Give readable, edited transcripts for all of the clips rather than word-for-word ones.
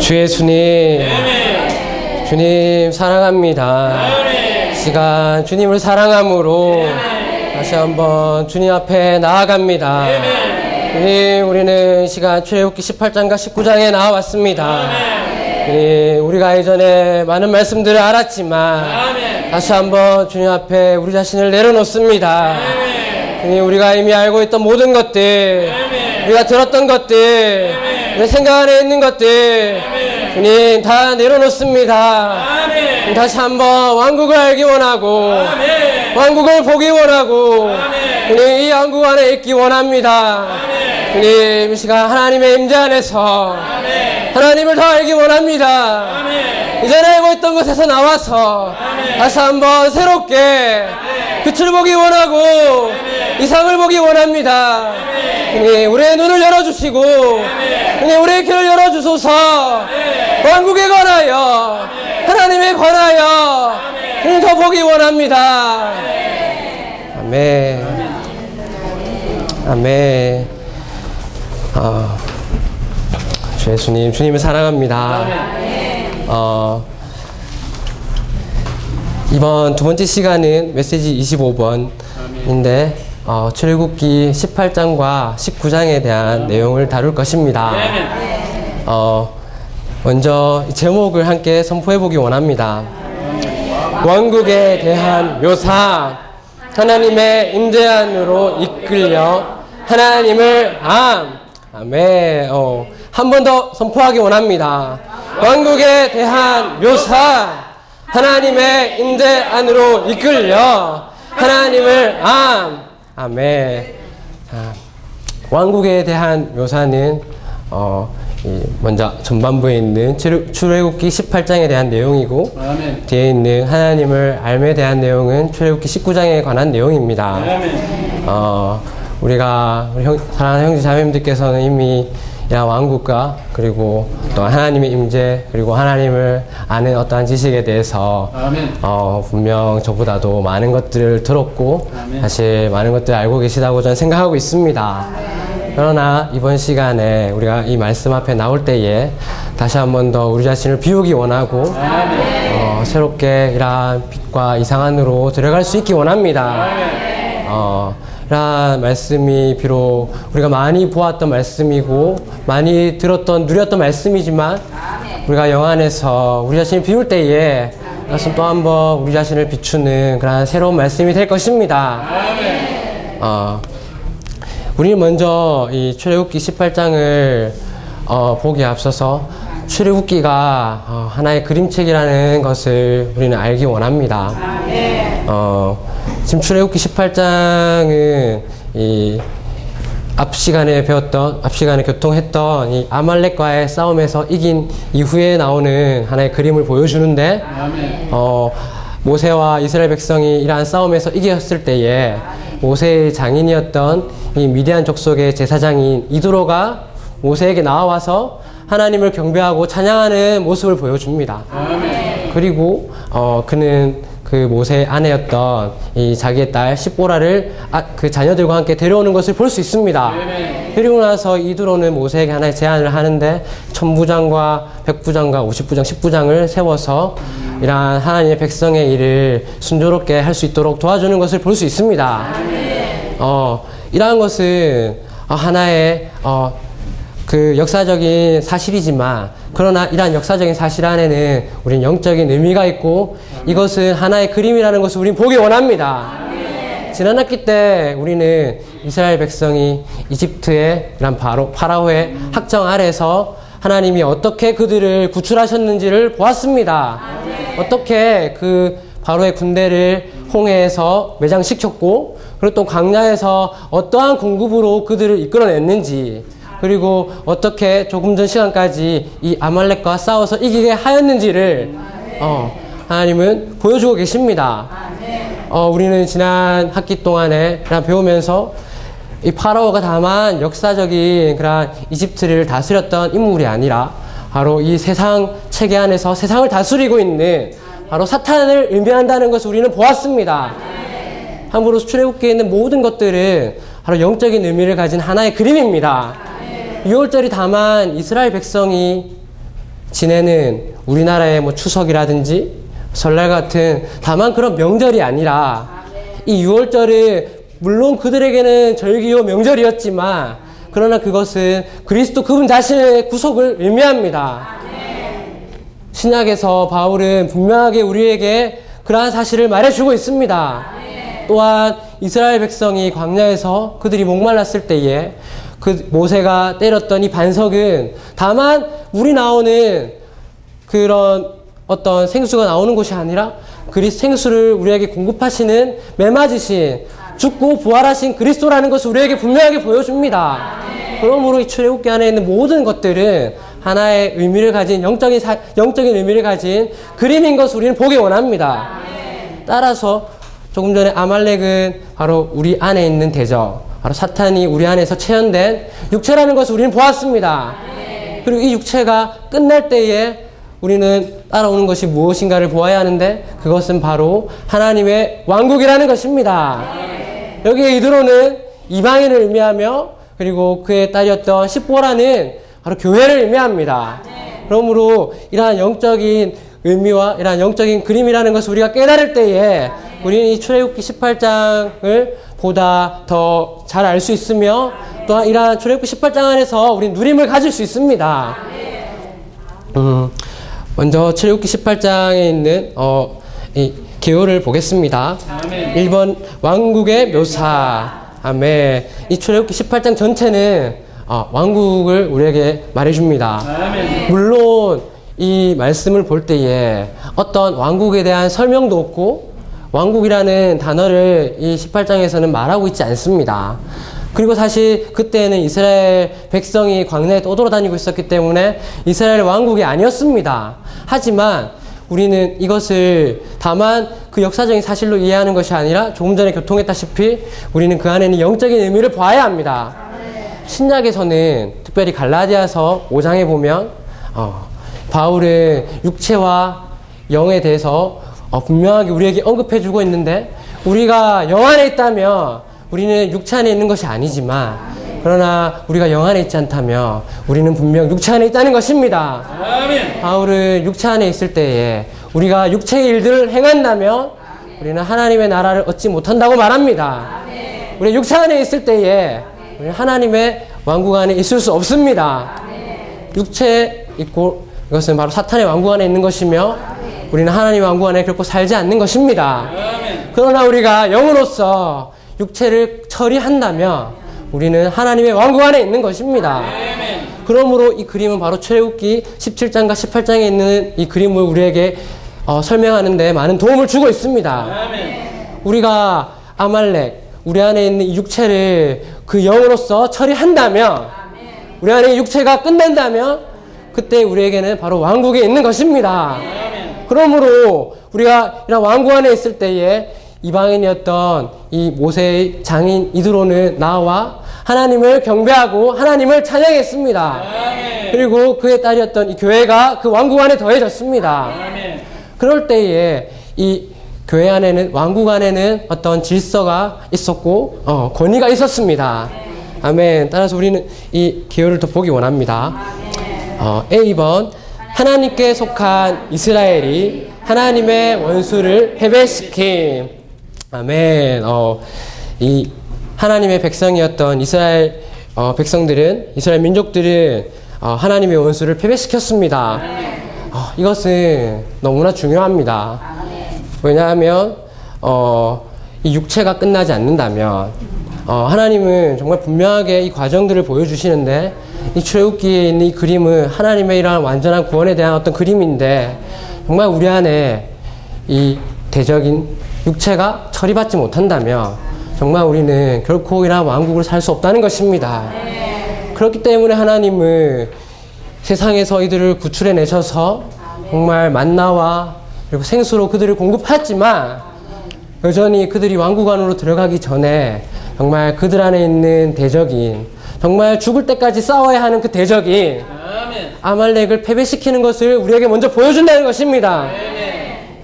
주 예수님, 주님 사랑합니다. 시간 주님을 사랑함으로 다시 한번 주님 앞에 나아갑니다. 주님, 우리는 시간 출애굽기 18장과 19장에 나와왔습니다. 주님, 우리가 이전에 많은 말씀들을 알았지만 다시 한번 주님 앞에 우리 자신을 내려놓습니다. 주님, 우리가 이미 알고 있던 모든 것들, 우리가 들었던 것들, 내 생각 안에 있는 것들, 주님 다 내려놓습니다. 다시 한번 왕국을 알기 원하고, 왕국을 보기 원하고, 주님 이 왕국 안에 있기 원합니다. 주님, 이 시간 하나님의 임재 안에서 하나님을 더 알기 원합니다. 이전에 알고 있던 곳에서 나와서 다시 한번 새롭게 빛을 보기 원하고 이상을 보기 원합니다. 주님, 우리의 눈을 열어주시고 주님, 우리의 길을 열어주소서. 왕국에 관하여, 하나님에 관하여 주님 더 보기 원합니다. 아멘. 아멘. 주 예수님, 주님을 사랑합니다. 이번 두 번째 시간은 메시지 25번인데 출애굽기 18장과 19장에 대한 내용을 다룰 것입니다. 먼저 제목을 함께 선포해 보기 원합니다. 왕국에 대한 묘사, 하나님의 임재 안으로 이끌려 하나님을 아멘. 한 번 더 선포하기 원합니다. 왕국에 대한 묘사, 하나님의 임재 안으로 이끌려 하나님을 아멘. 왕국에 대한 묘사는 먼저 전반부에 있는 출애굽기 18장에 대한 내용이고, 아멘. 뒤에 있는 하나님을 알에 대한 내용은 출애굽기 19장에 관한 내용입니다. 우리 사랑하는 형제 자매님들께서는 이미 이런 왕국과 그리고 또 하나님의 임재 그리고 하나님을 아는 어떠한 지식에 대해서 분명 저보다도 많은 것들을 들었고, 아멘. 사실 많은 것들을 알고 계시다고 저는 생각하고 있습니다. 그러나 이번 시간에 우리가 이 말씀 앞에 나올 때에 다시 한 번 더 우리 자신을 비우기 원하고, 새롭게 이러한 빛과 이상 안으로 들어갈 수 있기 원합니다. 이러한 말씀이 비록 우리가 많이 보았던 말씀이고 많이 들었던 누렸던 말씀이지만, 우리가 영 안에서 우리 자신을 비울 때에 이것은 또 한 번 우리 자신을 비추는 그런 새로운 말씀이 될 것입니다. 우리는 먼저 이 출애굽기 18장을 보기에 앞서서 출애굽기가 하나의 그림책이라는 것을 우리는 알기 원합니다. 지금 출애굽기 18장은 앞 시간에 교통했던 이 아말렉과의 싸움에서 이긴 이후에 나오는 하나의 그림을 보여주는데, 모세와 이스라엘 백성이 이러한 싸움에서 이겼을 때에 모세의 장인이었던 이 미디안 족속의 제사장인 이드로가 모세에게 나와서 하나님을 경배하고 찬양하는 모습을 보여줍니다. 그리고 그는 그 모세의 아내였던 이 자기의 딸 십보라를 그 자녀들과 함께 데려오는 것을 볼 수 있습니다. 그리고 나서 이드로는 모세에게 하나의 제안을 하는데 1000부장과 100부장과 50부장, 10부장을 세워서 이러한 하나님의 백성의 일을 순조롭게 할 수 있도록 도와주는 것을 볼 수 있습니다. 이러한 것은 하나의 그 역사적인 사실이지만, 그러나 이러한 역사적인 사실 안에는 우리는 영적인 의미가 있고, 이것은 하나의 그림이라는 것을 우리는 보기 원합니다. 지난 학기 때 우리는 이스라엘 백성이 이집트의 이런 파라오의 학정 아래서 하나님이 어떻게 그들을 구출하셨는지를 보았습니다. 어떻게 그 바로의 군대를 홍해에서 매장시켰고, 그리고 또 광야에서 어떠한 공급으로 그들을 이끌어냈는지, 그리고 어떻게 조금 전 시간까지 이 아말렉과 싸워서 이기게 하였는지를 하나님은 보여주고 계십니다. 우리는 지난 학기 동안에 배우면서 이 파라오가 다만 역사적인 그런 이집트를 다스렸던 인물이 아니라 바로 이 세상 체계 안에서 세상을 다스리고 있는 바로 사탄을 의미한다는 것을 우리는 보았습니다. 함부로 출애굽기에 있는 모든 것들은 바로 영적인 의미를 가진 하나의 그림입니다. 6월절이 다만 이스라엘 백성이 지내는 우리나라의 뭐 추석이라든지 설날 같은 다만 그런 명절이 아니라 이 6월절은 물론 그들에게는 절기요 명절이었지만 그러나 그것은 그리스도 그분 자신의 구속을 의미합니다. 신약에서 바울은 분명하게 우리에게 그러한 사실을 말해주고 있습니다. 또한 이스라엘 백성이 광야에서 그들이 목말랐을 때에 그 모세가 때렸던 이 반석은 다만 물이 나오는 그런 어떤 생수가 나오는 곳이 아니라 생수를 우리에게 공급하시는 메마지신 죽고 부활하신 그리스도라는 것을 우리에게 분명하게 보여줍니다. 그러므로 이 출애굽기 안에 있는 모든 것들은 하나의 의미를 가진 영적인 의미를 가진 그림인 것을 우리는 보기 원합니다. 따라서 조금 전에 아말렉은 바로 우리 안에 있는 대적, 바로 사탄이 우리 안에서 체현된 육체라는 것을 우리는 보았습니다. 그리고 이 육체가 끝날 때에 우리는 따라오는 것이 무엇인가를 보아야 하는데 그것은 바로 하나님의 왕국이라는 것입니다. 여기에 이드로는 이방인을 의미하며 그리고 그의 딸이었던 십보라는 바로 교회를 의미합니다. 그러므로 이러한 영적인 의미와 이러한 영적인 그림이라는 것을 우리가 깨달을 때에 우리는 이 출애굽기 18장을 보다 더 잘 알 수 있으며 또한 이러한 출애굽기 18장 안에서 우리는 누림을 가질 수 있습니다. 먼저 출애굽기 18장에 있는 이 기호를 보겠습니다. 1번 왕국의 묘사. 아멘. 이 출애굽기 18장 전체는 왕국을 우리에게 말해줍니다. 물론 이 말씀을 볼 때에 어떤 왕국에 대한 설명도 없고 왕국이라는 단어를 이 18장에서는 말하고 있지 않습니다. 그리고 사실 그때는 이스라엘 백성이 광야에 떠돌아다니고 있었기 때문에 이스라엘 왕국이 아니었습니다. 하지만 우리는 이것을 다만 그 역사적인 사실로 이해하는 것이 아니라 조금 전에 교통했다시피 우리는 그 안에는 영적인 의미를 봐야 합니다. 신약에서는 특별히 갈라디아서 5장에 보면 바울은 육체와 영에 대해서 분명하게 우리에게 언급해주고 있는데 우리가 영 안에 있다면 우리는 육체 안에 있는 것이 아니지만 그러나 우리가 영 안에 있지 않다면 우리는 분명 육체 안에 있다는 것입니다. 바울은 육체 안에 있을 때에 우리가 육체의 일들을 행한다면 우리는 하나님의 나라를 얻지 못한다고 말합니다. 우리 육체 안에 있을 때에 우리는 하나님의 왕국 안에 있을 수 없습니다. 육체 있고 이것은 바로 사탄의 왕국 안에 있는 것이며 우리는 하나님의 왕국 안에 결코 살지 않는 것입니다. 그러나 우리가 영으로서 육체를 처리한다면 우리는 하나님의 왕국 안에 있는 것입니다. 그러므로 이 그림은 바로 출애굽기 17장과 18장에 있는 이 그림을 우리에게 설명하는 데 많은 도움을 주고 있습니다. 우리가 아말렉, 우리 안에 있는 이 육체를 그 영으로서 처리한다면 우리 안에 육체가 끝난다면 그때 우리에게는 바로 왕국에 있는 것입니다. 그러므로 우리가 이런 왕국 안에 있을 때에 이방인이었던 이 모세의 장인 이드로는 나와 하나님을 경배하고 하나님을 찬양했습니다. 그리고 그의 딸이었던 이 교회가 그 왕국 안에 더해졌습니다. 그럴 때에 이 교회 안에는 왕국 안에는 어떤 질서가 있었고 권위가 있었습니다. 아멘. 따라서 우리는 이 기호를 더 보기 원합니다. A번 하나님께 속한 이스라엘이 하나님의 원수를 패배시킴. 아멘. 이 하나님의 백성이었던 이스라엘 백성들은 이스라엘 민족들은 하나님의 원수를 패배시켰습니다. 이것은 너무나 중요합니다. 왜냐하면 이 육체가 끝나지 않는다면 하나님은 정말 분명하게 이 과정들을 보여주시는데 이 출애굽기에 있는 이 그림은 하나님의 이러한 완전한 구원에 대한 어떤 그림인데 정말 우리 안에 이 대적인 육체가 처리받지 못한다면 정말 우리는 결코 이러한 왕국을 살 수 없다는 것입니다. 그렇기 때문에 하나님은 세상에서 이들을 구출해 내셔서 정말 만나와 그리고 생수로 그들을 공급했지만 여전히 그들이 왕국 안으로 들어가기 전에 정말 그들 안에 있는 대적인 정말 죽을 때까지 싸워야 하는 그 대적인 아말렉을 패배시키는 것을 우리에게 먼저 보여준다는 것입니다.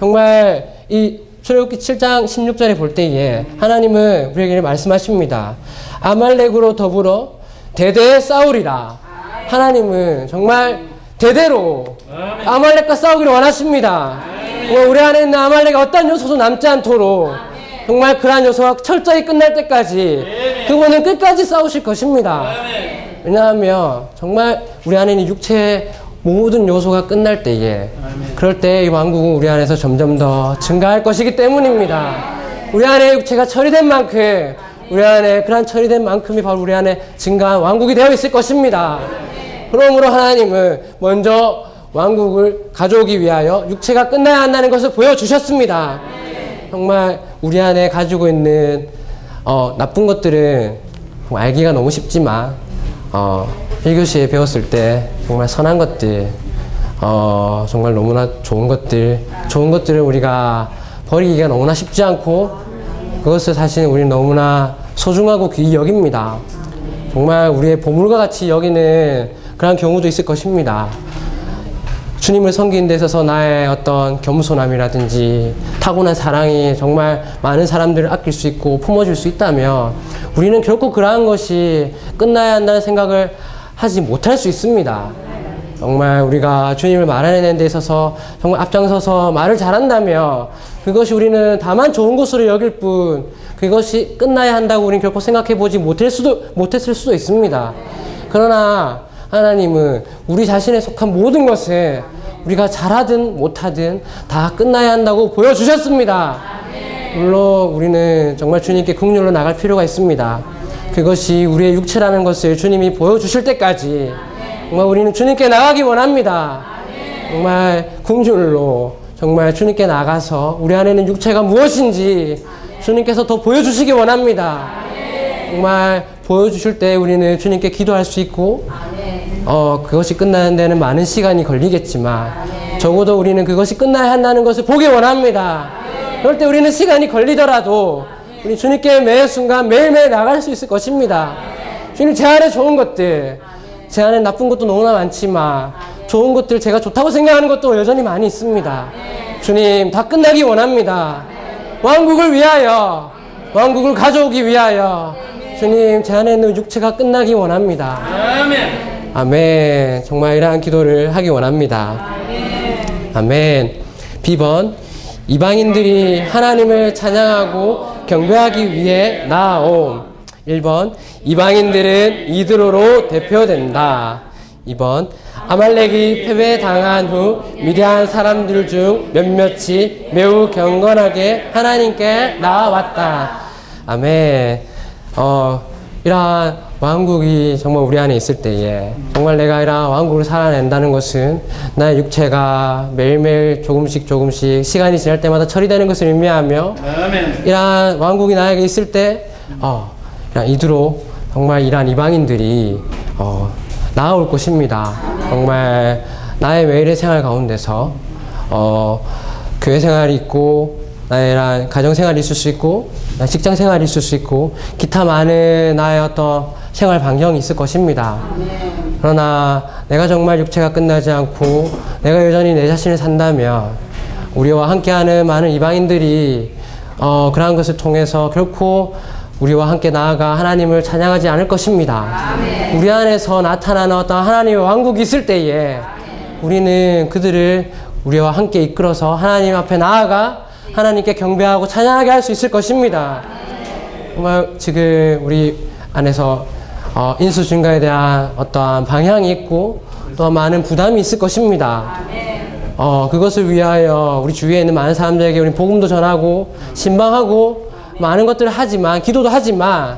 정말 이 출애굽기 7장 16절에 볼 때에 하나님은 우리에게 말씀하십니다. 아말렉으로 더불어 대대에 싸우리라. 하나님은 정말 대대로 아말렉과 싸우기를 원하십니다. 우리 안에 있는 아말렉의 어떤 요소도 남지 않도록 정말 그러한 요소가 철저히 끝날 때까지 그분은 끝까지 싸우실 것입니다. 왜냐하면 정말 우리 안에 있는 육체의 모든 요소가 끝날 때에 그럴 때 이 왕국은 우리 안에서 점점 더 증가할 것이기 때문입니다. 우리 안에 육체가 처리된 만큼 우리 안에 그러한 처리된 만큼이 바로 우리 안에 증가한 왕국이 되어 있을 것입니다. 그러므로 하나님은 먼저 왕국을 가져오기 위하여 육체가 끝나야 한다는 것을 보여주셨습니다. 정말 우리 안에 가지고 있는 나쁜 것들은 알기가 너무 쉽지만 1교시에 배웠을 때 정말 선한 것들 정말 너무나 좋은 것들을 우리가 버리기가 너무나 쉽지 않고 그것을 사실 우리는 너무나 소중하고 귀히 여깁니다. 정말 우리의 보물과 같이 여기는 그런 경우도 있을 것입니다. 주님을 섬기는 데 있어서 나의 어떤 겸손함이라든지 타고난 사랑이 정말 많은 사람들을 아낄 수 있고 품어줄 수 있다면 우리는 결코 그러한 것이 끝나야 한다는 생각을 하지 못할 수 있습니다. 정말 우리가 주님을 말하는 데 있어서 정말 앞장서서 말을 잘한다면 그것이 우리는 다만 좋은 것으로 여길 뿐 그것이 끝나야 한다고 우리는 결코 생각해보지 못했을 수도 있습니다. 그러나 하나님은 우리 자신에 속한 모든 것을 우리가 잘하든 못하든 다 끝나야 한다고 보여주셨습니다. 물론 우리는 정말 주님께 긍휼로 나갈 필요가 있습니다. 그것이 우리의 육체라는 것을 주님이 보여주실 때까지 정말 우리는 주님께 나가기 원합니다. 정말 긍휼로 정말 주님께 나가서 우리 안에는 육체가 무엇인지 주님께서 더 보여주시기 원합니다. 정말 보여주실 때 우리는 주님께 기도할 수 있고 그것이 끝나는 데는 많은 시간이 걸리겠지만 적어도 우리는 그것이 끝나야 한다는 것을 보기 원합니다. 그럴 때 우리는 시간이 걸리더라도 우리 주님께 매 순간 매일매일 나갈 수 있을 것입니다. 주님 제 안에 좋은 것들 제 안에 나쁜 것도 너무나 많지만 좋은 것들 제가 좋다고 생각하는 것도 여전히 많이 있습니다. 주님 다 끝나기 원합니다. 왕국을 위하여 왕국을 가져오기 위하여 주님 제 안에 있는 육체가 끝나기 원합니다. 아멘. 정말 이러한 기도를 하기 원합니다. 아멘. B번 이방인들이 하나님을 찬양하고 경배하기 위해 나아옴. 1번 이방인들은 이드로로 대표된다. 2번 아말렉이 패배당한 후 미디안 사람들 중 몇몇이 매우 경건하게 하나님께 나아왔다. 아멘. 이러한 왕국이 정말 우리 안에 있을 때에 정말 내가 이러한 왕국을 살아낸다는 것은 나의 육체가 매일매일 조금씩 시간이 지날 때마다 처리되는 것을 의미하며 이러한 왕국이 나에게 있을 때 이드로 정말 이러한 이방인들이 나아올 것입니다. 정말 나의 매일의 생활 가운데서 교회 생활이 있고 나의 이러한 가정생활이 있을 수 있고 직장생활이 있을 수 있고 기타 많은 나의 어떤 생활 반경이 있을 것입니다. 그러나 내가 정말 육체가 끝나지 않고 내가 여전히 내 자신을 산다면 우리와 함께하는 많은 이방인들이 그러한 것을 통해서 결코 우리와 함께 나아가 하나님을 찬양하지 않을 것입니다. 우리 안에서 나타나는 어떤 하나님의 왕국이 있을 때에 우리는 그들을 우리와 함께 이끌어서 하나님 앞에 나아가 하나님께 경배하고 찬양하게 할 수 있을 것입니다. 정말 지금 우리 안에서 인수 증가에 대한 어떠한 방향이 있고 또 많은 부담이 있을 것입니다. 그것을 위하여 우리 주위에 있는 많은 사람들에게 우리 복음도 전하고 신방하고 많은 것들을 하지만 기도도 하지만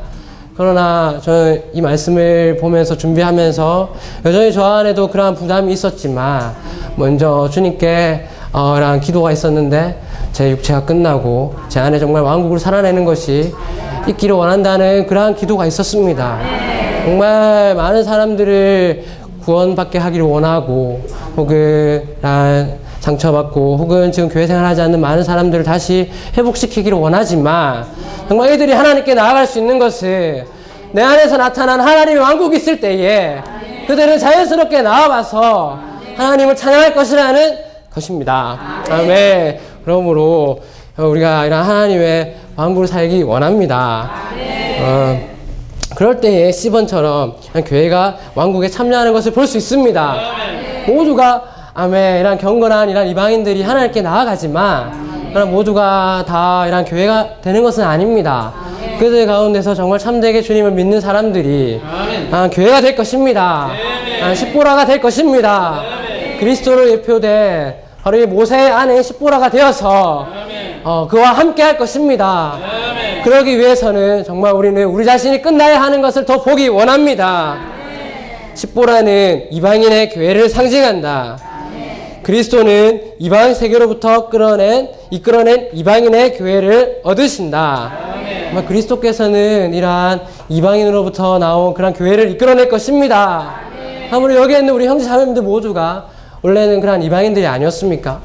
그러나 저는 이 말씀을 보면서 준비하면서 여전히 저 안에도 그러한 부담이 있었지만 먼저 주님께 라는 기도가 있었는데 제 육체가 끝나고 제 안에 정말 왕국을 살아내는 것이 있기를 원한다는 그러한 기도가 있었습니다. 정말 많은 사람들을 구원받게 하기를 원하고 혹은 상처받고 혹은 지금 교회 생활하지 않는 많은 사람들을 다시 회복시키기를 원하지만 정말 이들이 하나님께 나아갈 수 있는 것은 내 안에서 나타난 하나님의 왕국이 있을 때에 그들은 자연스럽게 나와봐서 하나님을 찬양할 것이라는 것입니다. 아멘. 그러므로 우리가 이런 하나님의 왕국을 살기 원합니다. 그럴 때에 C번처럼 교회가 왕국에 참여하는 것을 볼 수 있습니다. 모두가 아멘 이런 경건한 이런 이방인들이 하나님께 나아가지만 그런 모두가 다 이런 교회가 되는 것은 아닙니다. 그들 가운데서 정말 참되게 주님을 믿는 사람들이 교회가 될 것입니다. 십보라가 될 것입니다. 그리스도로 대표된 바로 이 모세 안에 십보라가 되어서 그와 함께 할 것입니다. 그러기 위해서는 정말 우리는 우리 자신이 끝나야 하는 것을 더 보기 원합니다. 십보라는 이방인의 교회를 상징한다. 그리스도는 이방 세계로부터 이끌어낸 이방인의 교회를 얻으신다. 그리스도께서는 이러한 이방인으로부터 나온 그런 교회를 이끌어낼 것입니다. 아무리 여기에 있는 우리 형제 자매님들 모두가 원래는 그런 이방인들이 아니었습니까?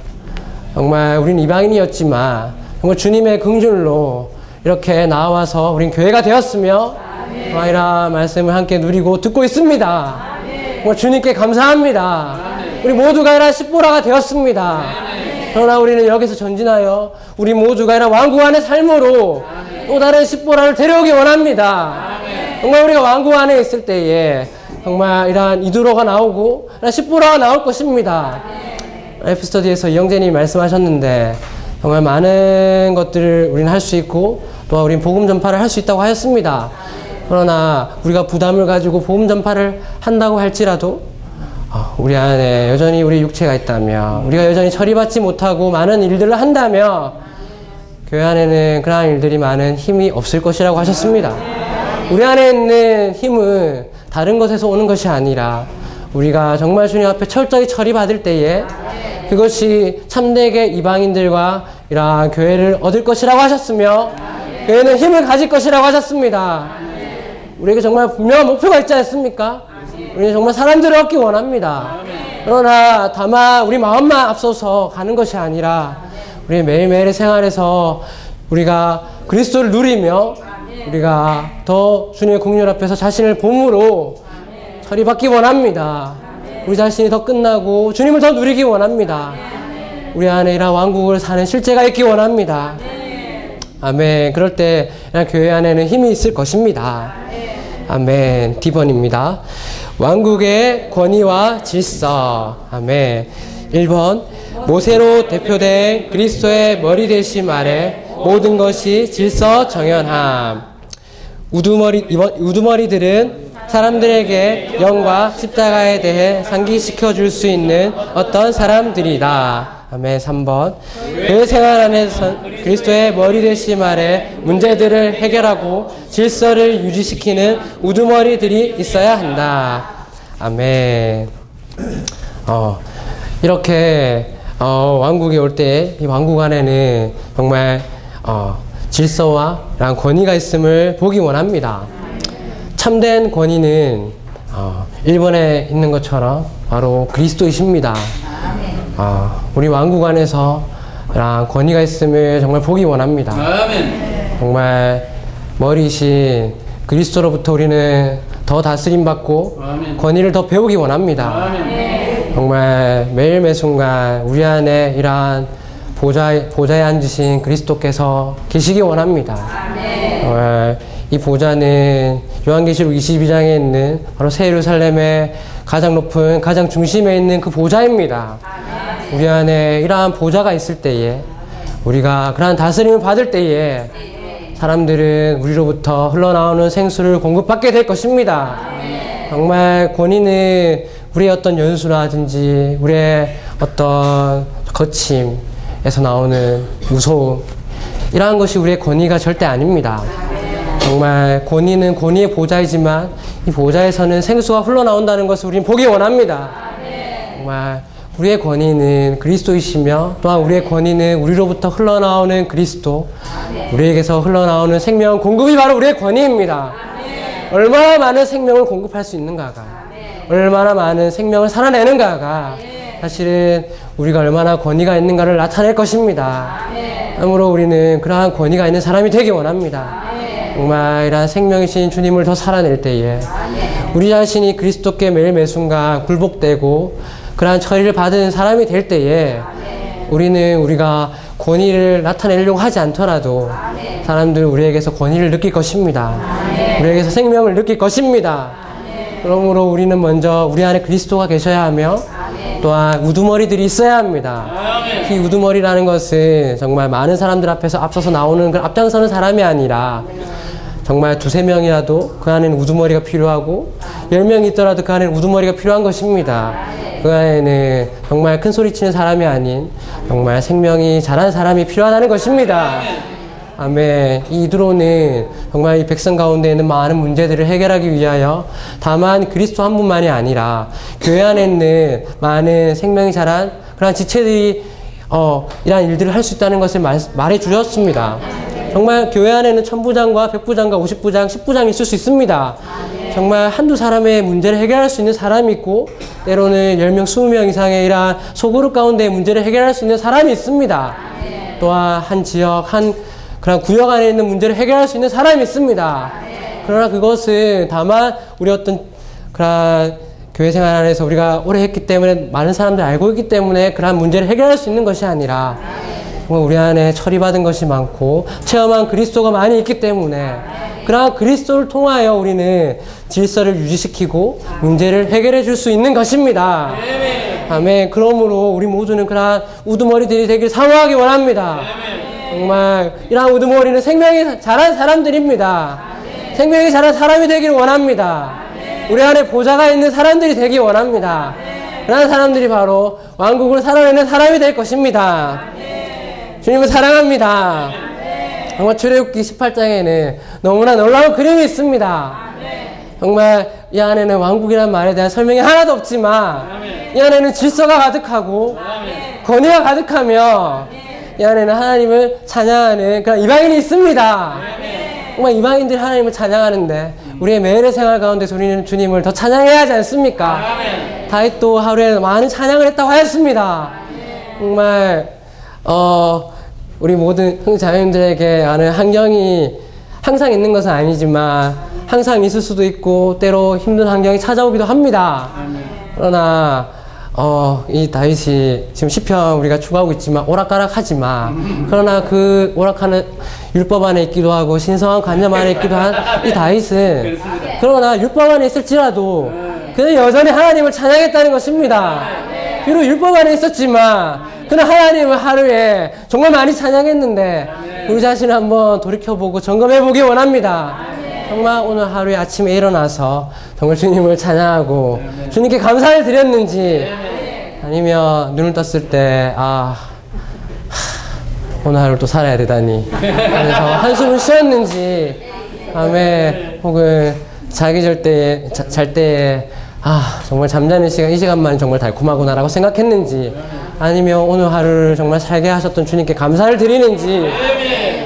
정말 우리는 이방인이었지만 정말 주님의 긍휼로 이렇게 나와서 우린 교회가 되었으며 이런 말씀을 함께 누리고 듣고 있습니다. 정말 주님께 감사합니다. 우리 모두가 이런 십보라가 되었습니다. 그러나 우리는 여기서 전진하여 우리 모두가 이런 왕국 안의 삶으로 또 다른 십보라를 데려오기 원합니다. 정말 우리가 왕국 안에 있을 때에 정말 이러한 이두로가 나오고 이런 십보라가 나올 것입니다. 에피스터디에서 이영재님이 말씀하셨는데 정말 많은 것들을 우리는 할 수 있고 또 우리는 복음 전파를 할 수 있다고 하였습니다. 그러나 우리가 부담을 가지고 복음 전파를 한다고 할지라도 우리 안에 여전히 우리 육체가 있다며 우리가 여전히 처리받지 못하고 많은 일들을 한다며 교회 안에는 그러한 일들이 많은 힘이 없을 것이라고 하셨습니다. 우리 안에 있는 힘은 다른 것에서 오는 것이 아니라 우리가 정말 주님 앞에 철저히 처리받을 때에 그것이 참되게 이방인들과 이러한 교회를 얻을 것이라고 하셨으며 교회는 힘을 가질 것이라고 하셨습니다. 우리에게 정말 분명한 목표가 있지 않습니까? 우리는 정말 사람들을 얻기 원합니다. 그러나 다만 우리 마음만 앞서서 가는 것이 아니라 우리 매일매일의 생활에서 우리가 그리스도를 누리며 우리가 더 주님의 긍휼 앞에서 자신을 봄으로 처리받기 원합니다. 우리 자신이 더 끝나고 주님을 더 누리기 원합니다. 우리 안에 이런 왕국을 사는 실제가 있기 원합니다. 아멘. 그럴 때 교회 안에는 힘이 있을 것입니다. 아멘. D번입니다. 왕국의 권위와 질서. 아멘. 1번 모세로 대표된 그리스도의 머리 되심 아래 모든 것이 질서 정연함. 우두머리들은 사람들에게 영과 십자가에 대해 상기시켜 줄 수 있는 어떤 사람들이다. 아멘. 3번 그 생활 안에서 그리스도의 머리 되심 아래 문제들을 해결하고 질서를 유지시키는 우두머리들이 있어야 한다. 아멘. 이렇게 왕국이 올 때 이 왕국 안에는 정말 질서와 권위가 있음을 보기 원합니다. 참된 권위는 1번에 있는 것처럼 바로 그리스도이십니다. 우리 왕국 안에서 권위가 있음을 정말 보기 원합니다. 정말 머리이신 그리스도로부터 우리는 더 다스림받고 권위를 더 배우기 원합니다. 정말 매일 매순간 우리 안에 이러한 보좌에 앉으신 그리스도께서 계시기 원합니다. 정말 이 보좌는 요한계시록 22장에 있는 바로 새 예루살렘의 가장 높은 가장 중심에 있는 그 보좌입니다. 우리 안에 이러한 보좌가 있을 때에 우리가 그러한 다스림을 받을 때에 사람들은 우리로부터 흘러나오는 생수를 공급받게 될 것입니다. 정말 권위는 우리의 어떤 연수라든지 우리의 어떤 거침에서 나오는 무서움, 이러한 것이 우리의 권위가 절대 아닙니다. 정말 권위는 권위의 보좌이지만 이 보좌에서는 생수가 흘러나온다는 것을 우리는 보기 원합니다. 정말 우리의 권위는 그리스도이시며 또한 우리의 권위는 우리로부터 흘러나오는 그리스도, 우리에게서 흘러나오는 생명 공급이 바로 우리의 권위입니다. 얼마나 많은 생명을 공급할 수 있는가가, 얼마나 많은 생명을 살아내는가가 사실은 우리가 얼마나 권위가 있는가를 나타낼 것입니다. 그러므로 우리는 그러한 권위가 있는 사람이 되기 원합니다. 정말 이러한 생명이신 주님을 더 살아낼 때에 우리 자신이 그리스도께 매일 매순간 굴복되고 그러한 처리를 받은 사람이 될 때에 우리는 우리가 권위를 나타내려고 하지 않더라도 사람들은 우리에게서 권위를 느낄 것입니다. 우리에게서 생명을 느낄 것입니다. 그러므로 우리는 먼저 우리 안에 그리스도가 계셔야 하며 또한 우두머리들이 있어야 합니다. 이 우두머리라는 것은 정말 많은 사람들 앞에서 앞서서 나오는 그런 앞장서는 사람이 아니라 정말 두세 명이라도 그 안에는 우두머리가 필요하고 10명이 있더라도 그 안에는 우두머리가 필요한 것입니다. 그 안에는 정말 큰 소리치는 사람이 아닌 정말 생명이 자란 사람이 필요하다는 것입니다. 아멘. 이 이드로는 정말 이 백성 가운데 있는 많은 문제들을 해결하기 위하여 다만 그리스도 한 분만이 아니라 교회 안에 있는 많은 생명이 자란 그런 지체들이 이러한 일들을 할 수 있다는 것을 말해 주셨습니다. 정말 교회 안에는 1000부장과 100부장과 50부장, 10부장이 있을 수 있습니다. 정말 한두 사람의 문제를 해결할 수 있는 사람이 있고 때로는 10명, 20명 이상의 이러한 소그룹 가운데의 문제를 해결할 수 있는 사람이 있습니다. 또한 한 지역, 한 그런 구역 안에 있는 문제를 해결할 수 있는 사람이 있습니다. 그러나 그것은 다만 우리 어떤 그런 교회 생활 안에서 우리가 오래 했기 때문에 많은 사람들이 알고 있기 때문에 그러한 문제를 해결할 수 있는 것이 아니라 우리 안에 처리받은 것이 많고 체험한 그리스도가 많이 있기 때문에 그러한 그리스도를 통하여 우리는 질서를 유지시키고 문제를 해결해 줄 수 있는 것입니다. 아멘. 그러므로 우리 모두는 그러한 우두머리들이 되길 사모하기 원합니다. 정말 이러한 우두머리는 생명이 자란 사람들입니다. 생명이 자란 사람이 되길 원합니다. 우리 안에 보좌가 있는 사람들이 되길 원합니다. 그러한 사람들이 바로 왕국을 살아내는 사람이 될 것입니다. 주님을 사랑합니다. 정말 출애굽기 18장에는 너무나 놀라운 그림이 있습니다. 정말 이 안에는 왕국이라는 말에 대한 설명이 하나도 없지만 이 안에는 질서가 가득하고 권위가 가득하며 이 안에는 하나님을 찬양하는 그런 이방인이 있습니다. 정말 이방인들이 하나님을 찬양하는데 우리의 매일의 생활 가운데서 우리는 주님을 더 찬양해야 하지 않습니까? 다윗도 하루에 많은 찬양을 했다고 하였습니다. 정말 우리 모든 형제자매님들에게 아는 환경이 항상 있는 것은 아니지만 항상 있을 수도 있고 때로 힘든 환경이 찾아오기도 합니다. 그러나 이 다윗이 지금 시편 우리가 추구하고 있지만 오락가락하지만 그러나 그 오락하는 율법 안에 있기도 하고 신성한 관념 안에 있기도 한 이 다윗은 그러나 율법 안에 있을지라도 그는 여전히 하나님을 찬양했다는 것입니다. 비록 율법 안에 있었지만 그는 하나님을 하루에 정말 많이 찬양했는데 우리 자신을 한번 돌이켜보고 점검해보기 원합니다. 정말 오늘 하루에 아침에 일어나서 정말 주님을 찬양하고 주님께 감사를 드렸는지 아니면 눈을 떴을 때 오늘 하루 또 살아야 되다니 그래서 한숨을 쉬었는지 아멘 혹은 자기 잘 때에 정말 잠자는 시간 이 시간만 정말 달콤하구나라고 생각했는지 아니면 오늘 하루를 정말 살게 하셨던 주님께 감사를 드리는지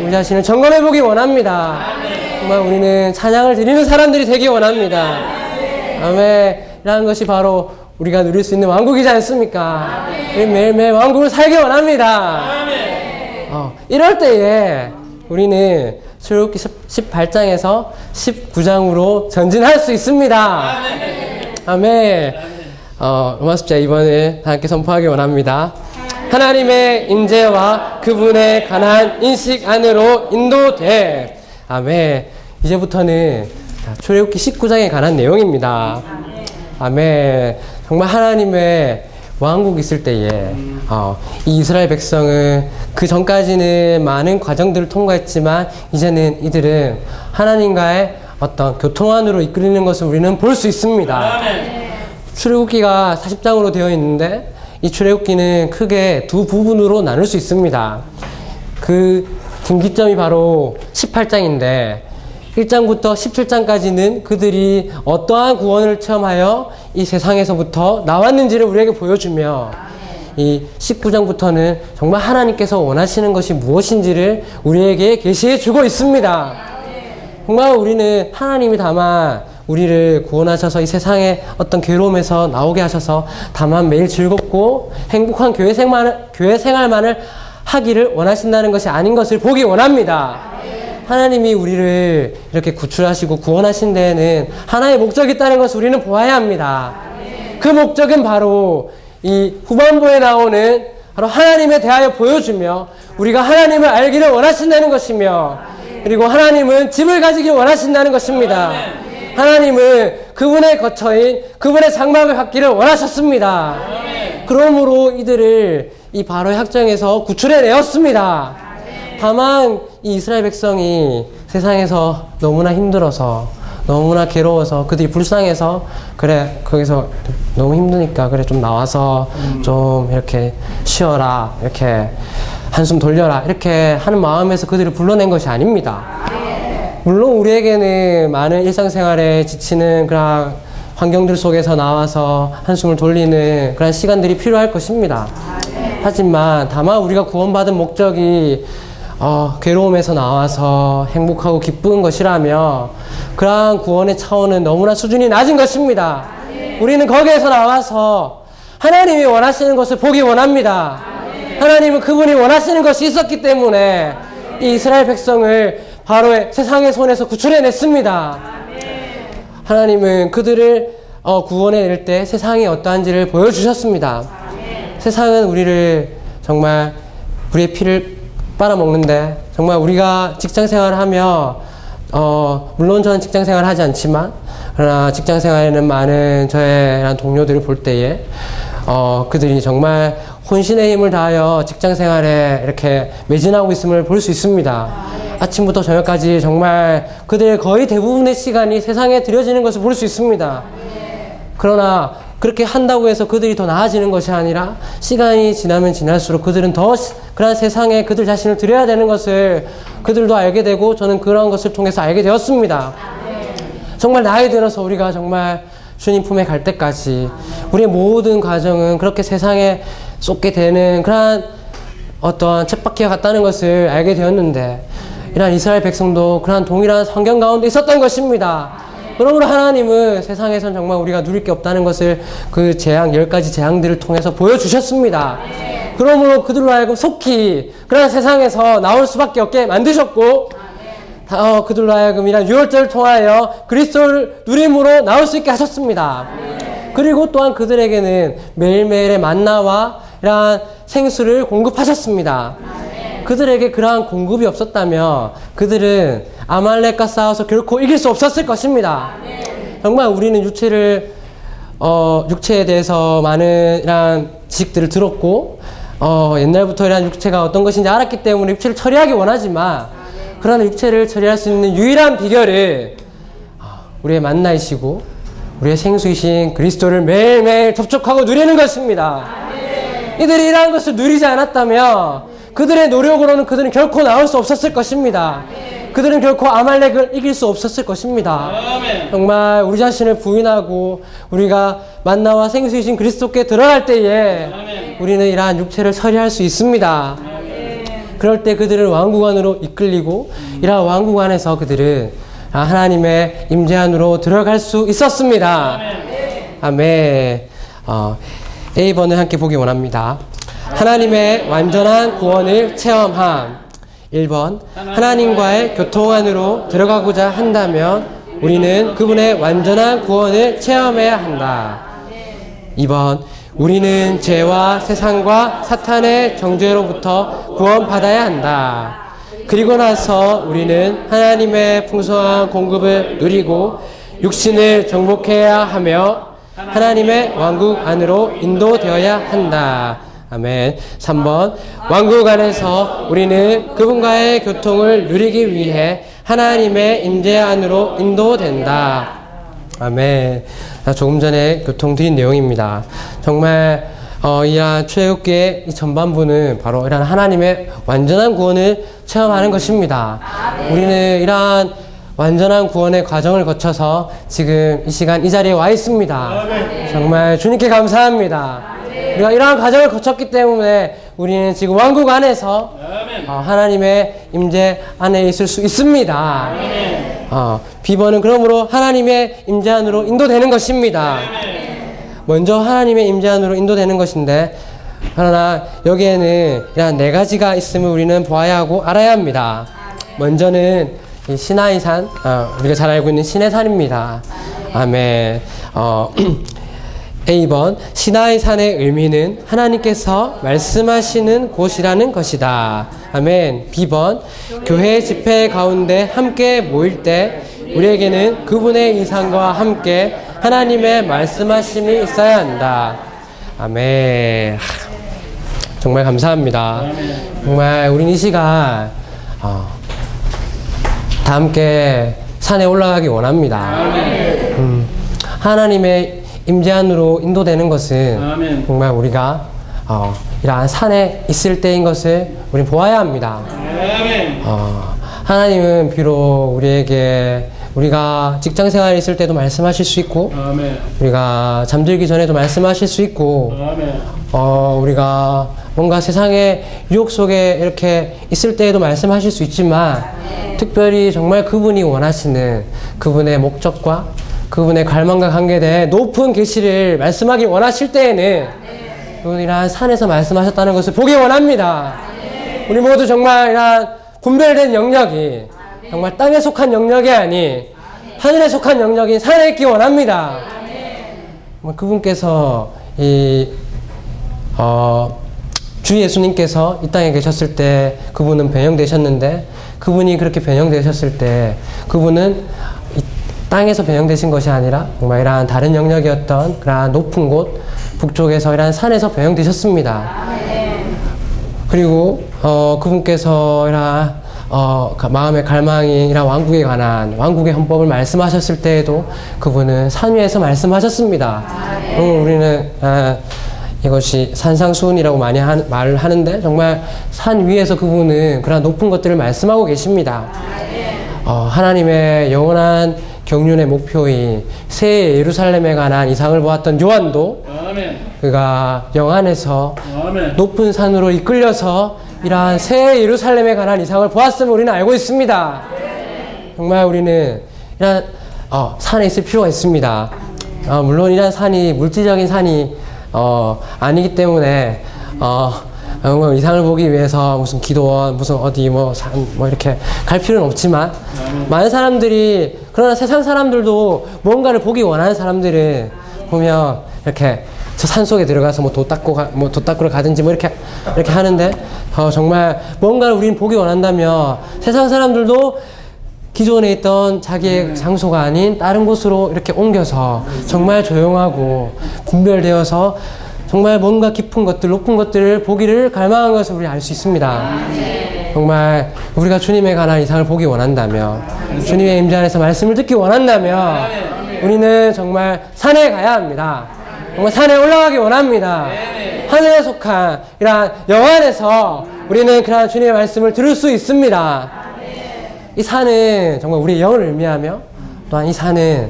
우리 자신을 점검해보기 원합니다. 정말 우리는 찬양을 드리는 사람들이 되기 원합니다. 아멘. 이라는 것이 바로 우리가 누릴 수 있는 왕국이지 않습니까? 우리 매일매일 왕국을 살기 원합니다. 이럴 때에 우리는 출애굽기 18장에서 19장으로 전진할 수 있습니다. 아멘. 로마 숫자 2번을 다 함께 선포하기 원합니다. 하나님의 임재와 그분의 강한 인식 안으로 인도돼. 아멘. 이제부터는 출애굽기 19장에 관한 내용입니다. 아멘. 정말 하나님의 왕국이 있을 때에 이 이스라엘 백성은 그 전까지는 많은 과정들을 통과했지만 이제는 이들은 하나님과의 어떤 교통 안으로 이끌리는 것을 우리는 볼 수 있습니다. 출애굽기가 40장으로 되어 있는데 이 출애굽기는 크게 두 부분으로 나눌 수 있습니다. 그 분기점이 바로 18장인데 1장부터 17장까지는 그들이 어떠한 구원을 체험하여 이 세상에서부터 나왔는지를 우리에게 보여주며 이 19장부터는 정말 하나님께서 원하시는 것이 무엇인지를 우리에게 계시해 주고 있습니다. 정말 우리는 하나님이 다만 우리를 구원하셔서 이 세상의 어떤 괴로움에서 나오게 하셔서 다만 매일 즐겁고 행복한 교회 생활만을 하기를 원하신다는 것이 아닌 것을 보기 원합니다. 하나님이 우리를 이렇게 구출하시고 구원하신 데에는 하나의 목적이 있다는 것을 우리는 보아야 합니다. 그 목적은 바로 이 후반부에 나오는 바로 하나님에 대하여 보여주며 우리가 하나님을 알기를 원하신다는 것이며 그리고 하나님은 집을 가지길 원하신다는 것입니다. 하나님은 그분의 거처인 그분의 장막을 갖기를 원하셨습니다. 그러므로 이들을 이 바로의 학정에서 구출해내었습니다. 다만 이 이스라엘 백성이 세상에서 너무나 힘들어서 너무나 괴로워서 그들이 불쌍해서 그래 거기서 너무 힘드니까 그래 좀 나와서 좀 이렇게 쉬어라 이렇게 한숨 돌려라 이렇게 하는 마음에서 그들을 불러낸 것이 아닙니다. 물론 우리에게는 많은 일상생활에 지치는 그런 환경들 속에서 나와서 한숨을 돌리는 그런 시간들이 필요할 것입니다. 하지만 다만 우리가 구원받은 목적이 괴로움에서 나와서 행복하고 기쁜 것이라며 그러한 구원의 차원은 너무나 수준이 낮은 것입니다. 우리는 거기에서 나와서 하나님이 원하시는 것을 보기 원합니다. 하나님은 그분이 원하시는 것이 있었기 때문에 이 이스라엘 백성을 바로의 세상의 손에서 구출해냈습니다. 하나님은 그들을 구원해낼 때 세상이 어떠한지를 보여주셨습니다. 세상은 우리를 정말 우리의 피를 빨아먹는데 정말 우리가 직장생활을 하며 물론 저는 직장생활을 하지 않지만 그러나 직장생활에는 많은 저의 동료들을 볼 때에 그들이 정말 혼신의 힘을 다하여 직장생활에 이렇게 매진하고 있음을 볼 수 있습니다. 아침부터 저녁까지 정말 그들의 거의 대부분의 시간이 세상에 들여지는 것을 볼 수 있습니다. 그러나 그렇게 한다고 해서 그들이 더 나아지는 것이 아니라 시간이 지나면 지날수록 그들은 더 그런 세상에 그들 자신을 드려야 되는 것을 그들도 알게 되고 저는 그런 것을 통해서 알게 되었습니다. 정말 나이 들어서 우리가 정말 주님 품에 갈 때까지 우리의 모든 가정은 그렇게 세상에 쏟게 되는 그러한 어떠한 쳇바퀴와 같다는 것을 알게 되었는데 이러한 이스라엘 백성도 그러한 동일한 환경 가운데 있었던 것입니다. 그러므로 하나님은 세상에선 정말 우리가 누릴 게 없다는 것을 그 재앙, 10가지 재앙들을 통해서 보여주셨습니다. 그러므로 그들로 하여금 속히 그런 세상에서 나올 수밖에 없게 만드셨고 그들로 하여금 이런 유월절을 통하여 그리스도를 누림으로 나올 수 있게 하셨습니다. 그리고 또한 그들에게는 매일매일의 만나와 이러한 생수를 공급하셨습니다. 그들에게 그러한 공급이 없었다면 그들은 아말렉과 싸워서 결코 이길 수 없었을 것입니다. 정말 우리는 육체에 대해서 많은 이런 지식들을 들었고 옛날부터 이런 육체가 어떤 것인지 알았기 때문에 육체를 처리하기 원하지만 그러나 육체를 처리할 수 있는 유일한 비결은 우리의 만나이시고 우리의 생수이신 그리스도를 매일매일 접촉하고 누리는 것입니다. 이들이 이러한 것을 누리지 않았다면 그들의 노력으로는 그들은 결코 나올 수 없었을 것입니다. 그들은 결코 아말렉을 이길 수 없었을 것입니다. 정말 우리 자신을 부인하고 우리가 만나와 생수이신 그리스도께 들어갈 때에 우리는 이러한 육체를 처리할 수 있습니다. 그럴 때 그들을 왕국 안으로 이끌리고 이러한 왕국 안에서 그들은 하나님의 임재 안으로 들어갈 수 있었습니다. 아멘. A번을 함께 보기 원합니다. 하나님의 완전한 구원을 체험함. 1번, 하나님과의 교통 안으로 들어가고자 한다면 우리는 그분의 완전한 구원을 체험해야 한다. 2번, 우리는 죄와 세상과 사탄의 정죄로부터 구원받아야 한다. 그리고 나서 우리는 하나님의 풍성한 공급을 누리고 육신을 정복해야 하며 하나님의 왕국 안으로 인도되어야 한다. 아멘. 3번, 왕국 안에서 우리는 그분과의 교통을 누리기 위해 하나님의 임재 안으로 인도된다. 아멘. 조금 전에 교통드린 내용입니다. 정말 이러한 출애굽기의 이 전반부는 바로 이러한 하나님의 완전한 구원을 체험하는 것입니다. 우리는 이러한 완전한 구원의 과정을 거쳐서 지금 이 시간 이 자리에 와 있습니다. 정말 주님께 감사합니다. 우리가 이러한 과정을 거쳤기 때문에 우리는 지금 왕국 안에서 하나님의 임재 안에 있을 수 있습니다. B번은 그러므로 하나님의 임재 안으로 인도되는 것입니다. 먼저 하나님의 임재 안으로 인도되는 것인데 그러나 여기에는 이런 4가지가 있음을 우리는 보아야 하고 알아야 합니다. 먼저는 이 시나이산, 우리가 잘 알고 있는 시내산입니다. 아멘. A번, 시나이산의 의미는 하나님께서 말씀하시는 곳이라는 것이다. 아멘. B번, 교회 집회 가운데 함께 모일 때 우리에게는 그분의 이상과 함께 하나님의 말씀하심이 있어야 한다. 아멘. 정말 감사합니다. 정말 우린 이 시간 다 함께 산에 올라가기 원합니다. 하나님의 임재 안으로 인도되는 것은 정말 우리가 이러한 산에 있을 때인 것을 우린 보아야 합니다. 하나님은 비록 우리에게 우리가 직장 생활에 있을 때도 말씀하실 수 있고, 우리가 잠들기 전에도 말씀하실 수 있고, 우리가 뭔가 세상의 유혹 속에 이렇게 있을 때에도 말씀하실 수 있지만, 특별히 정말 그분이 원하시는 그분의 목적과 그분의 갈망과 관계된 높은 계시를 말씀하기 원하실 때에는 그분이란 산에서 말씀하셨다는 것을 보기 원합니다. 우리 모두 정말 이런 분별된 영역이 정말 땅에 속한 영역이 아닌 하늘에 속한 영역인 산에 있기 원합니다. 그분께서 주 예수님께서 이 땅에 계셨을 때 그분은 변형되셨는데, 그분이 그렇게 변형되셨을 때 그분은 이 땅에서 변형되신 것이 아니라 정말 이러한 다른 영역이었던 그러한 높은 곳 북쪽에서 이러한 산에서 변형되셨습니다. 그리고 그분께서 이러한 마음의 갈망이 이러한 왕국에 관한 왕국의 헌법을 말씀하셨을 때에도 그분은 산 위에서 말씀하셨습니다. 우리는 이것이 산상수훈이라고 많이 말을 하는데, 정말 산 위에서 그분은 그런 높은 것들을 말씀하고 계십니다. 하나님의 영원한 경륜의 목표인 새 예루살렘에 관한 이상을 보았던 요한도 그가 영안에서 높은 산으로 이끌려서 이러한 새 예루살렘에 관한 이상을 보았음을 우리는 알고 있습니다. 정말 우리는 이런 산에 있을 필요가 있습니다. 물론 이런 산이 물질적인 산이 아니기 때문에 이상을 보기 위해서 무슨 기도원, 무슨 어디 산 이렇게 갈 필요는 없지만, 많은 사람들이, 그러나 세상 사람들도 뭔가를 보기 원하는 사람들은 보면 이렇게 저 산 속에 들어가서 돛 닦으러 가든지 이렇게 하는데, 정말 뭔가를 우리는 보기 원한다면 세상 사람들도 기존에 있던 자기의 장소가 아닌 다른 곳으로 이렇게 옮겨서 정말 조용하고 분별되어서 정말 뭔가 깊은 것들, 높은 것들을 보기를 갈망한 것을 우리 알 수 있습니다. 정말 우리가 주님에 관한 이상을 보기 원한다면, 주님의 임재 안에서 말씀을 듣기 원한다면 우리는 정말 산에 가야 합니다. 정말 산에 올라가기 원합니다. 하늘에 속한 이러한 영안에서 우리는 그러한 주님의 말씀을 들을 수 있습니다. 이 산은 정말 우리의 영을 의미하며, 또한 이 산은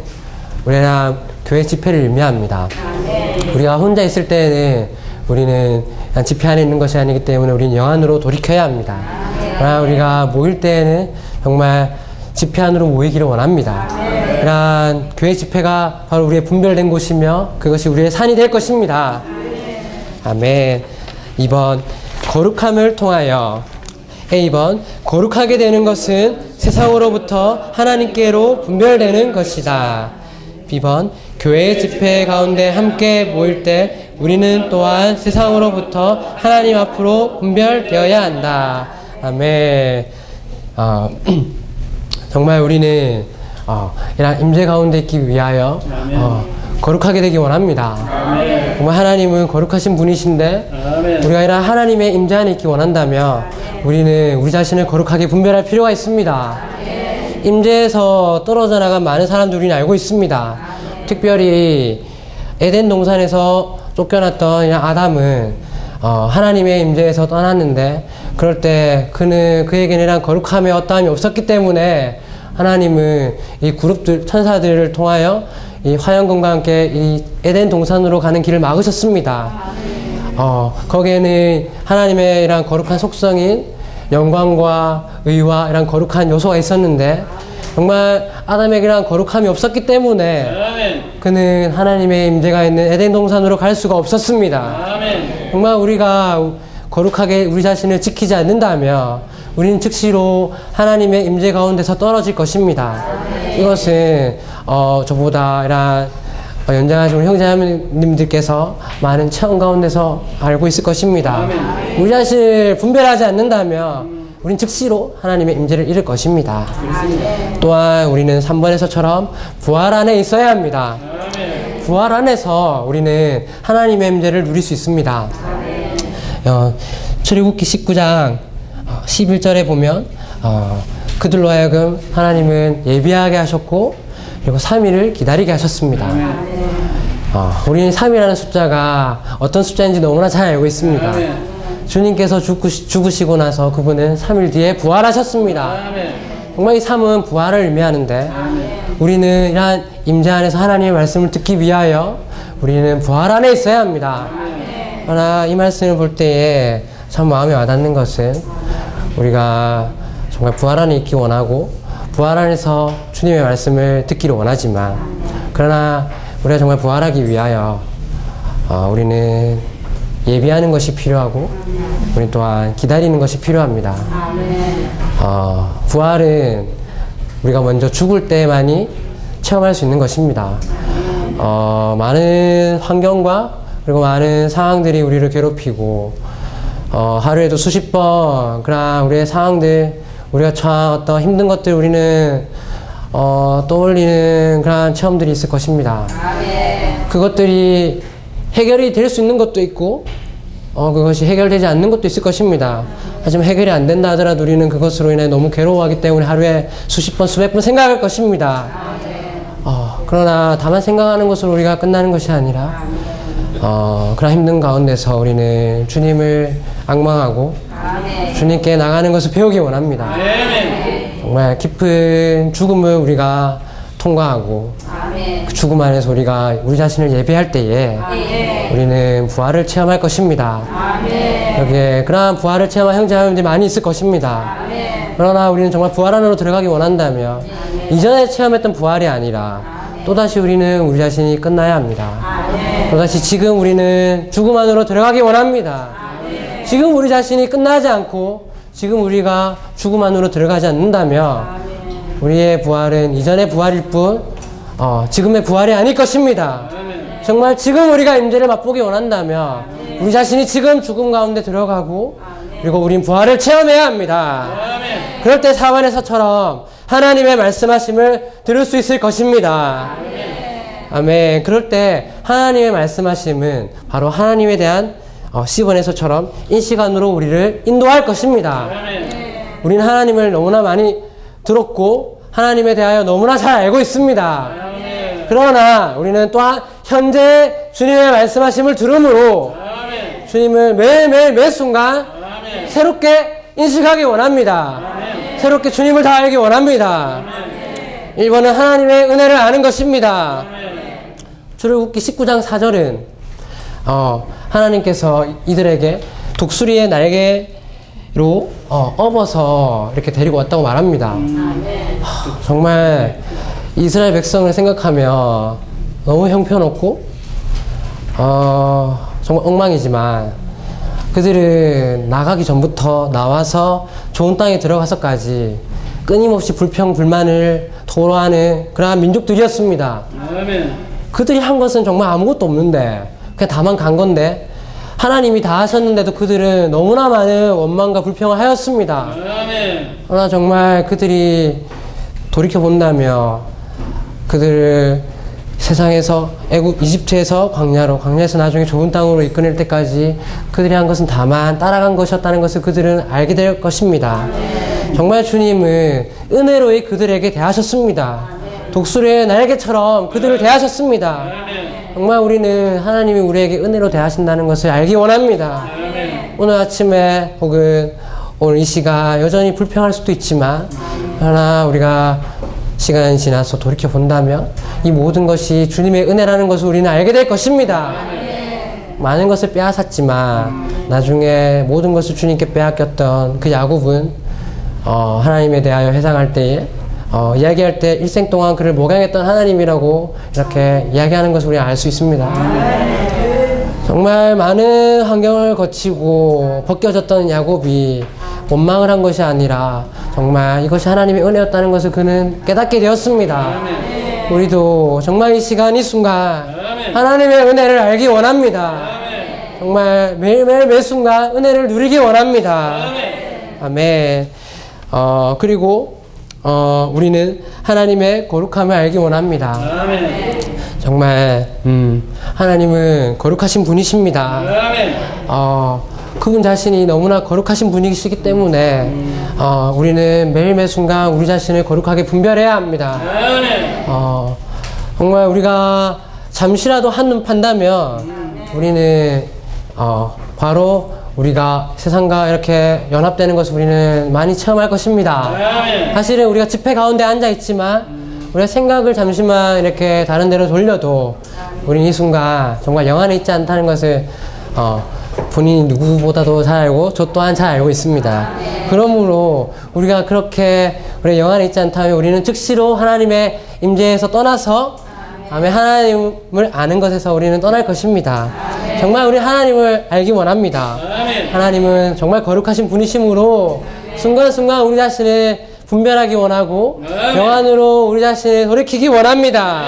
우리랑 교회 집회를 의미합니다. 우리가 혼자 있을 때에는 우리는 집회 안에 있는 것이 아니기 때문에 우리는 영 안으로 돌이켜야 합니다. 그러나 우리가 모일 때에는 정말 집회 안으로 모이기를 원합니다. 이러한 교회 집회가 바로 우리의 분별된 곳이며 그것이 우리의 산이 될 것입니다. 아멘. 2번, 거룩함을 통하여. A번, 거룩하게 되는 것은 세상으로부터 하나님께로 분별되는 것이다. B번, 교회 집회 가운데 함께 모일 때 우리는 또한 세상으로부터 하나님 앞으로 분별되어야 한다. 아멘. 정말 우리는 이런 임재 가운데 있기 위하여 거룩하게 되기 원합니다. 정말 하나님은 거룩하신 분이신데, 우리가 이런 하나님의 임재 안에 있기 원한다면 우리는 우리 자신을 거룩하게 분별할 필요가 있습니다. 임재에서 떨어져 나간 많은 사람들 우리는 알고 있습니다. 특별히 에덴 동산에서 쫓겨났던 아담은 하나님의 임재에서 떠났는데, 그럴 때 그에게는 이런 거룩함의 어떠함이 없었기 때문에 하나님은 이 그룹들, 천사들을 통하여 이 화영금과 함께 이 에덴 동산으로 가는 길을 막으셨습니다. 거기에는 하나님의 이런 거룩한 속성인 영광과 의와 이런 거룩한 요소가 있었는데, 정말 아담에게는 거룩함이 없었기 때문에 그는 하나님의 임재가 있는 에덴 동산으로 갈 수가 없었습니다. 정말 우리가 거룩하게 우리 자신을 지키지 않는다면 우리는 즉시로 하나님의 임재 가운데서 떨어질 것입니다. 이것은 저보다 이런 연장하신 우리 형제자매님들께서 많은 체험 가운데서 알고 있을 것입니다. 우리 자신을 분별하지 않는다면 우린 즉시로 하나님의 임재를 잃을 것입니다. 또한 우리는 3번에서처럼 부활 안에 있어야 합니다. 부활 안에서 우리는 하나님의 임재를 누릴 수 있습니다. 출애굽기 19장 11절에 보면 그들로 하여금 하나님은 예비하게 하셨고 그리고 3일을 기다리게 하셨습니다. 우리는 3이라는 숫자가 어떤 숫자인지 너무나 잘 알고 있습니다. 주님께서 죽으시고 나서 그분은 3일 뒤에 부활하셨습니다. 정말 이 3은 부활을 의미하는데 우리는 이러한 임재 안에서 하나님의 말씀을 듣기 위하여 우리는 부활 안에 있어야 합니다. 그러나 이 말씀을 볼 때에 참 마음에 와닿는 것은 우리가 정말 부활 안에 있기 원하고 부활 안에서 주님의 말씀을 듣기를 원하지만 그러나 우리가 정말 부활하기 위하여 우리는 예비하는 것이 필요하고 우리 또한 기다리는 것이 필요합니다. 부활은 우리가 먼저 죽을 때만이 체험할 수 있는 것입니다. 많은 환경과 그리고 많은 상황들이 우리를 괴롭히고 하루에도 수십 번 그런 우리의 상황들 우리가 처한 어떤 힘든 것들 우리는 떠올리는 그런 체험들이 있을 것입니다. 그것들이 해결이 될 수 있는 것도 있고 그것이 해결되지 않는 것도 있을 것입니다. 하지만 해결이 안 된다 하더라도 우리는 그것으로 인해 너무 괴로워하기 때문에 하루에 수십 번 수백 번 생각할 것입니다. 그러나 다만 생각하는 것으로 우리가 끝나는 것이 아니라 그런 힘든 가운데서 우리는 주님을 앙망하고 주님께 나가는 것을 배우기 원합니다. 정말 깊은 죽음을 우리가 통과하고 그 죽음 안에서 우리가 우리 자신을 예배할 때에 우리는 부활을 체험할 것입니다. 여기에 그러한 부활을 체험한 형제자매들이 많이 있을 것입니다. 그러나 우리는 정말 부활 안으로 들어가기 원한다면 이전에 체험했던 부활이 아니라 또다시 우리는 우리 자신이 끝나야 합니다. 또다시 지금 우리는 죽음 안으로 들어가기 원합니다. 지금 우리 자신이 끝나지 않고 지금 우리가 죽음 안으로 들어가지 않는다면 우리의 부활은 이전의 부활일 뿐 지금의 부활이 아닐 것입니다. 정말 지금 우리가 임재를 맛보기 원한다면 우리 자신이 지금 죽음 가운데 들어가고 그리고 우린 부활을 체험해야 합니다. 그럴 때 사반에서처럼 하나님의 말씀하심을 들을 수 있을 것입니다. 아멘. 그럴 때 하나님의 말씀하심은 바로 하나님에 대한 시본에서처럼 인시간으로 우리를 인도할 것입니다. 우리는 하나님을 너무나 많이 들었고 하나님에 대하여 너무나 잘 알고 있습니다. 그러나 우리는 또한 현재 주님의 말씀하심을 들음으로 주님을 매일매일 매순간 새롭게 인식하기 원합니다. 새롭게 주님을 다 알기 원합니다. 1번은 하나님의 은혜를 아는 것입니다. 출애굽기 19장 4절은 하나님께서 이들에게 독수리의 날개로 업어서 이렇게 데리고 왔다고 말합니다. 정말 이스라엘 백성을 생각하며 너무 형편없고 정말 엉망이지만 그들은 나가기 전부터 나와서 좋은 땅에 들어가서까지 끊임없이 불평 불만을 토로하는 그러한 민족들이었습니다. 그들이 한 것은 정말 아무것도 없는데 그냥 다만 간 건데 하나님이 다 하셨는데도 그들은 너무나 많은 원망과 불평을 하였습니다. 그러나 정말 그들이 돌이켜본다며 그들을 세상에서 이집트에서 광야에서 나중에 좋은 땅으로 이끌 때까지 그들이 한 것은 다만 따라간 것이었다는 것을 그들은 알게 될 것입니다. 정말 주님은 은혜로이 그들에게 대하셨습니다. 독수리의 날개처럼 그들을 대하셨습니다. 정말 우리는 하나님이 우리에게 은혜로 대하신다는 것을 알기 원합니다. 오늘 아침에 혹은 오늘 이 시가 여전히 불평할 수도 있지만 그러나 우리가 시간이 지나서 돌이켜 본다면 이 모든 것이 주님의 은혜라는 것을 우리는 알게 될 것입니다. 많은 것을 빼앗았지만 나중에 모든 것을 주님께 빼앗겼던 그 야곱은 하나님에 대하여 회상할 때에 이야기할 때 일생 동안 그를 목양했던 하나님이라고 이렇게 이야기하는 것을 우리가 알 수 있습니다. 정말 많은 환경을 거치고 벗겨졌던 야곱이 원망을 한 것이 아니라 정말 이것이 하나님의 은혜였다는 것을 그는 깨닫게 되었습니다. 우리도 정말 이 시간 이 순간 하나님의 은혜를 알기 원합니다. 정말 매일매일 매 순간 은혜를 누리기 원합니다. 아멘. 그리고 우리는 하나님의 거룩함을 알기 원합니다. 정말 하나님은 거룩하신 분이십니다. 그분 자신이 너무나 거룩하신 분이시기 때문에 우리는 매일매 순간 우리 자신을 거룩하게 분별해야 합니다. 정말 우리가 잠시라도 한눈 판다면 우리는 바로 우리가 세상과 이렇게 연합되는 것을 우리는 많이 체험할 것입니다. 사실은 우리가 집회 가운데 앉아 있지만 우리가 생각을 잠시만 이렇게 다른 데로 돌려도 우리는 이 순간 정말 영 안에 있지 않다는 것을 본인이 누구보다도 잘 알고 저 또한 잘 알고 있습니다. 그러므로 우리가 그렇게 우리 영 안에 있지 않다면 우리는 즉시로 하나님의 임재에서 떠나서 하나님을 아는 것에서 우리는 떠날 것입니다. 정말 우리 하나님을 알기 원합니다. 하나님은 정말 거룩하신 분이시므로 순간순간 우리 자신을 분별하기 원하고 영 안으로 우리 자신을 돌이키기 원합니다.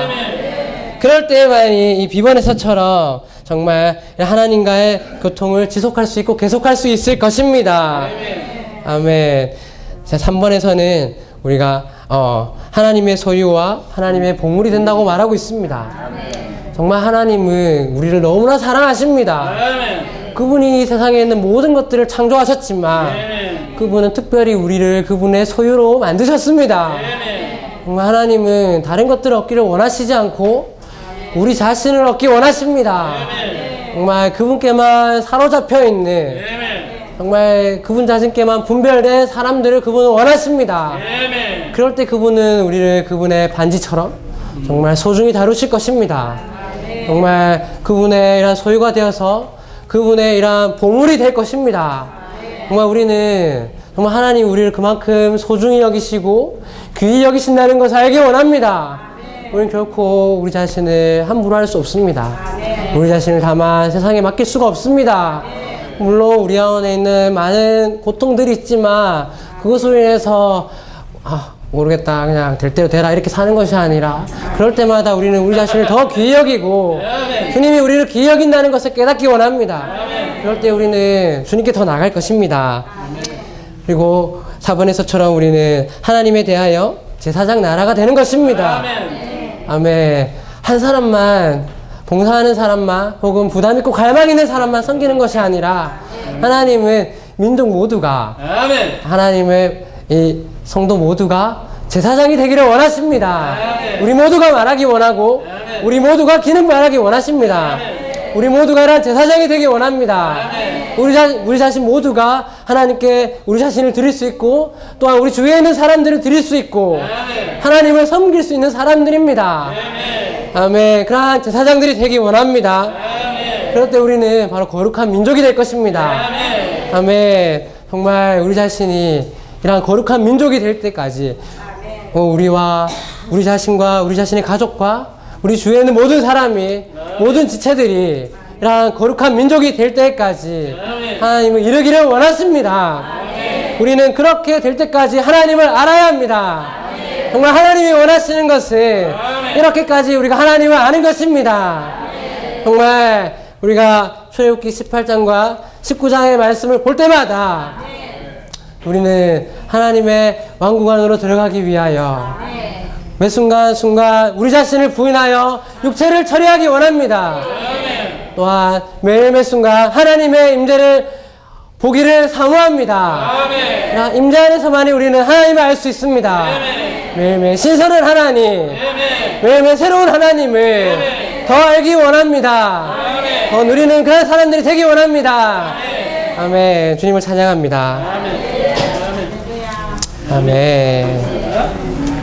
그럴 때만이 이 비번에서처럼 정말 하나님과의 교통을 지속할 수 있고 계속할 수 있을 것입니다. 아멘. 3번에서는 우리가 하나님의 소유와 하나님의 보물이 된다고 말하고 있습니다. 정말 하나님은 우리를 너무나 사랑하십니다. 그분이 이 세상에 있는 모든 것들을 창조하셨지만 그분은 특별히 우리를 그분의 소유로 만드셨습니다. 정말 하나님은 다른 것들을 얻기를 원하시지 않고 우리 자신을 얻기 원하십니다. 정말 그분께만 사로잡혀 있는 정말 그분 자신께만 분별된 사람들을 그분은 원하십니다. 그럴 때 그분은 우리를 그분의 반지처럼 정말 소중히 다루실 것입니다. 정말 그분의 이러한 소유가 되어서 그분의 이러한 보물이 될 것입니다. 정말 우리는 정말 하나님 우리를 그만큼 소중히 여기시고 귀히 여기신다는 것을 알기 원합니다. 우리는 결코 우리 자신을 함부로 할 수 없습니다. 우리 자신을 다만 세상에 맡길 수가 없습니다. 물론 우리 안에 있는 많은 고통들이 있지만 그것으로 인해서 모르겠다 그냥 될 대로 되라 이렇게 사는 것이 아니라 그럴 때마다 우리는 우리 자신을 더 귀히 여기고 주님이 우리를 귀히 여긴다는 것을 깨닫기 원합니다. 그럴 때 우리는 주님께 더 나아갈 것입니다. 그리고 4번에서처럼 우리는 하나님에 대하여 제사장 나라가 되는 것입니다. 아멘. 한 사람만 봉사하는 사람만 혹은 부담 있고 갈망 있는 사람만 섬기는 것이 아니라 하나님은 민족 모두가 하나님의 이 성도 모두가 제사장이 되기를 원하십니다. 우리 모두가 말하기 원하고 우리 모두가 기능 말하기 원하십니다. 우리 모두가 이런 제사장이 되기 원합니다. 우리 자신 모두가 하나님께 우리 자신을 드릴 수 있고 또한 우리 주위에 있는 사람들을 드릴 수 있고 하나님을 섬길 수 있는 사람들입니다. 아멘. 그러한 제사장들이 되기 원합니다. 그럴 때 우리는 바로 거룩한 민족이 될 것입니다. 아멘. 정말 우리 자신이 이러한 거룩한 민족이 될 때까지 우리와 우리 자신과 우리 자신의 가족과 우리 주위에 있는 모든 사람이 모든 지체들이 이러한 거룩한 민족이 될 때까지 하나님을 이루기를 원하십니다. 우리는 그렇게 될 때까지 하나님을 알아야 합니다. 정말 하나님이 원하시는 것은 이렇게까지 우리가 하나님을 아는 것입니다. 정말 우리가 출애굽기 18장과 19장의 말씀을 볼 때마다 우리는 하나님의 왕국 안으로 들어가기 위하여 매 순간 우리 자신을 부인하여 육체를 처리하기 원합니다. 또한 매일매 순간 하나님의 임재를 보기를 사모합니다. 임재 안에서만이 우리는 하나님을 알 수 있습니다. 매일매일 신선한 하나님, 매일매일 새로운 하나님을 더 알기 원합니다. 더 누리는 그런 사람들이 되기 원합니다. 아멘. 주님을 찬양합니다. 아멘.